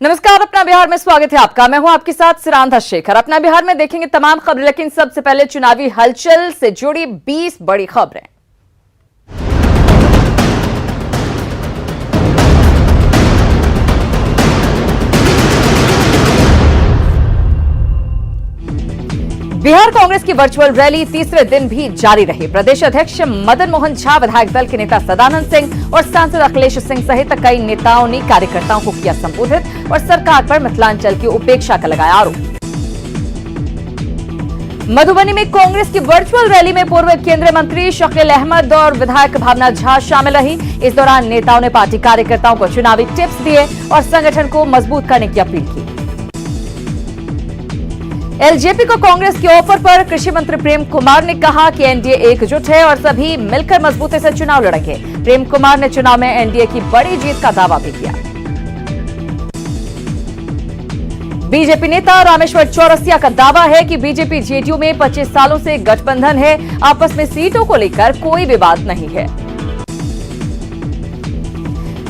नमस्कार, अपना बिहार में स्वागत है आपका। मैं हूं आपके साथ सिरांधा शेखर। अपना बिहार में देखेंगे तमाम खबरें, लेकिन सबसे पहले चुनावी हलचल से जुड़ी 20 बड़ी खबरें। बिहार कांग्रेस की वर्चुअल रैली तीसरे दिन भी जारी रही। प्रदेश अध्यक्ष मदन मोहन झा, विधायक दल के नेता सदानंद सिंह और सांसद अखिलेश सिंह सहित कई नेताओं ने कार्यकर्ताओं को किया संबोधित और सरकार पर मिथिलांचल की उपेक्षा का लगाया आरोप। मधुबनी में कांग्रेस की वर्चुअल रैली में पूर्व केंद्रीय मंत्री शकील अहमद और विधायक भावना झा शामिल रही। इस दौरान नेताओं ने पार्टी कार्यकर्ताओं को चुनावी टिप्स दिए और संगठन को मजबूत करने की अपील की। एलजेपी को कांग्रेस के ऑफर पर कृषि मंत्री प्रेम कुमार ने कहा कि एनडीए एकजुट है और सभी मिलकर मजबूती से चुनाव लड़ेंगे। प्रेम कुमार ने चुनाव में एनडीए की बड़ी जीत का दावा भी किया। बीजेपी नेता रामेश्वर चौरसिया का दावा है कि बीजेपी जेडीयू में 25 सालों से गठबंधन है, आपस में सीटों को लेकर कोई विवाद नहीं है।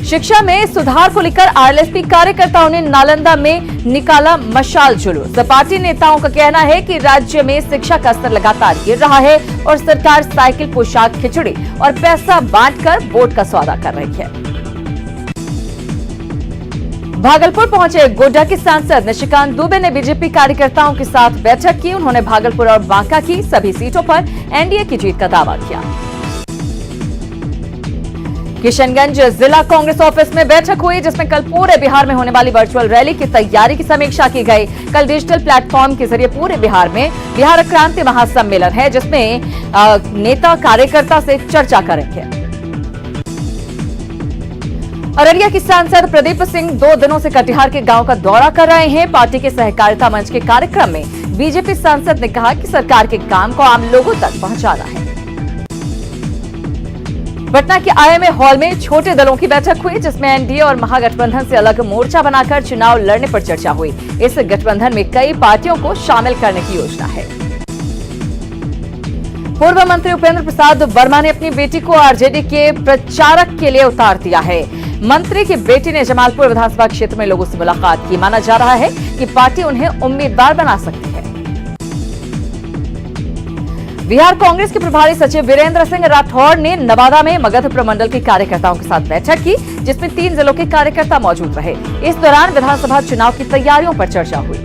शिक्षा में सुधार को लेकर आरएलएसपी कार्यकर्ताओं ने नालंदा में निकाला मशाल जुलूस। पार्टी नेताओं का कहना है कि राज्य में शिक्षा का स्तर लगातार गिर रहा है और सरकार साइकिल, पोशाक, खिचड़ी और पैसा बांटकर वोट का सौदा कर रही है। भागलपुर पहुंचे गोड्डा के सांसद निशिकांत दुबे ने बीजेपी कार्यकर्ताओं के साथ बैठक की। उन्होंने भागलपुर और बांका की सभी सीटों पर एनडीए की जीत का दावा किया। किशनगंज जिला कांग्रेस ऑफिस में बैठक हुई, जिसमें कल पूरे बिहार में होने वाली वर्चुअल रैली की तैयारी की समीक्षा की गई। कल डिजिटल प्लेटफॉर्म के जरिए पूरे बिहार में बिहार क्रांति महासम्मेलन है, जिसमें नेता कार्यकर्ता से चर्चा करेंगे। अररिया की सांसद प्रदीप सिंह 2 दिनों से कटिहार के गांव का दौरा कर रहे हैं। पार्टी के सहकारिता मंच के कार्यक्रम में बीजेपी सांसद ने कहा कि सरकार के काम को आम लोगों तक पहुंचाना है। पटना के आईएमए हॉल में छोटे दलों की बैठक हुई, जिसमें एनडीए और महागठबंधन से अलग मोर्चा बनाकर चुनाव लड़ने पर चर्चा हुई। इस गठबंधन में कई पार्टियों को शामिल करने की योजना है। पूर्व मंत्री उपेंद्र प्रसाद वर्मा ने अपनी बेटी को आरजेडी के प्रचारक के लिए उतार दिया है। मंत्री की बेटी ने जमालपुर विधानसभा क्षेत्र में लोगों से मुलाकात की। माना जा रहा है कि पार्टी उन्हें उम्मीदवार बना सकती है। बिहार कांग्रेस के प्रभारी सचिव वीरेंद्र सिंह राठौड़ ने नवादा में मगध प्रमंडल के कार्यकर्ताओं के साथ बैठक की, जिसमें 3 जिलों के कार्यकर्ता मौजूद रहे। इस दौरान विधानसभा चुनाव की तैयारियों पर चर्चा हुई।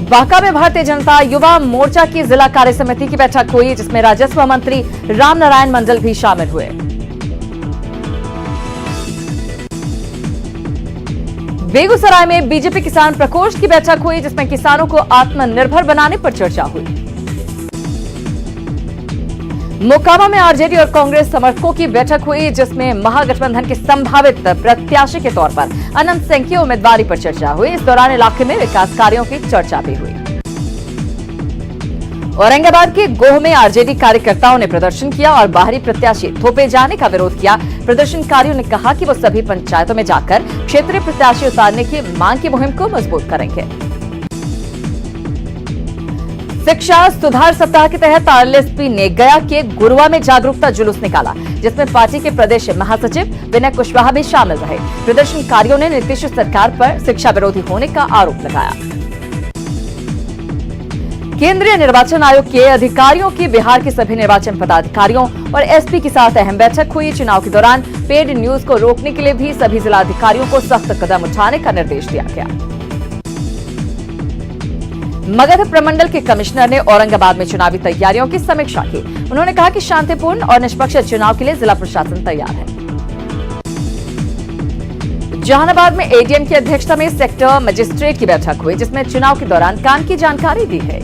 बांका में भारतीय जनता युवा मोर्चा की जिला कार्य समिति की बैठक हुई, जिसमें राजस्व मंत्री रामनारायण मंडल भी शामिल हुए। बेगूसराय में बीजेपी किसान प्रकोष्ठ की बैठक हुई, जिसमें किसानों को आत्मनिर्भर बनाने पर चर्चा हुई। मोकामा में आरजेडी और कांग्रेस समर्थकों की बैठक हुई, जिसमें महागठबंधन के संभावित प्रत्याशी के तौर पर अनंत सिंह की उम्मीदवारी पर चर्चा हुई। इस दौरान इलाके में विकास कार्यों की चर्चा भी हुई। औरंगाबाद के गोह में आरजेडी कार्यकर्ताओं ने प्रदर्शन किया और बाहरी प्रत्याशी थोपे जाने का विरोध किया। प्रदर्शनकारियों ने कहा कि वो सभी पंचायतों में जाकर क्षेत्रीय प्रत्याशी उतारने की मांग की मुहिम को मजबूत करेंगे। शिक्षा सुधार सप्ताह के तहत आरएलएसपी ने गया के गुरुआ में जागरूकता जुलूस निकाला, जिसमें पार्टी के प्रदेश महासचिव विनय कुशवाहा भी शामिल रहे। प्रदर्शनकारियों ने नीतीश सरकार पर शिक्षा विरोधी होने का आरोप लगाया। केंद्रीय निर्वाचन आयोग के अधिकारियों की बिहार के सभी निर्वाचन पदाधिकारियों और एसपी के साथ अहम बैठक हुई। चुनाव के दौरान पेड न्यूज को रोकने के लिए भी सभी जिला अधिकारियों को सख्त कदम उठाने का निर्देश दिया गया। मगध प्रमंडल के कमिश्नर ने औरंगाबाद में चुनावी तैयारियों की समीक्षा की। उन्होंने कहा कि शांतिपूर्ण और निष्पक्ष चुनाव के लिए जिला प्रशासन तैयार है। जहानाबाद में एडीएम की अध्यक्षता में सेक्टर मजिस्ट्रेट की बैठक हुई, जिसमें चुनाव के दौरान काम की जानकारी दी है।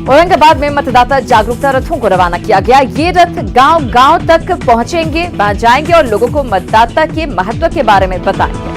औरंगाबाद में मतदाता जागरूकता रथों को रवाना किया गया। ये रथ गांव-गांव तक पहुंचेंगे, वहां जाएंगे और लोगों को मतदाता के महत्व के बारे में बताएंगे।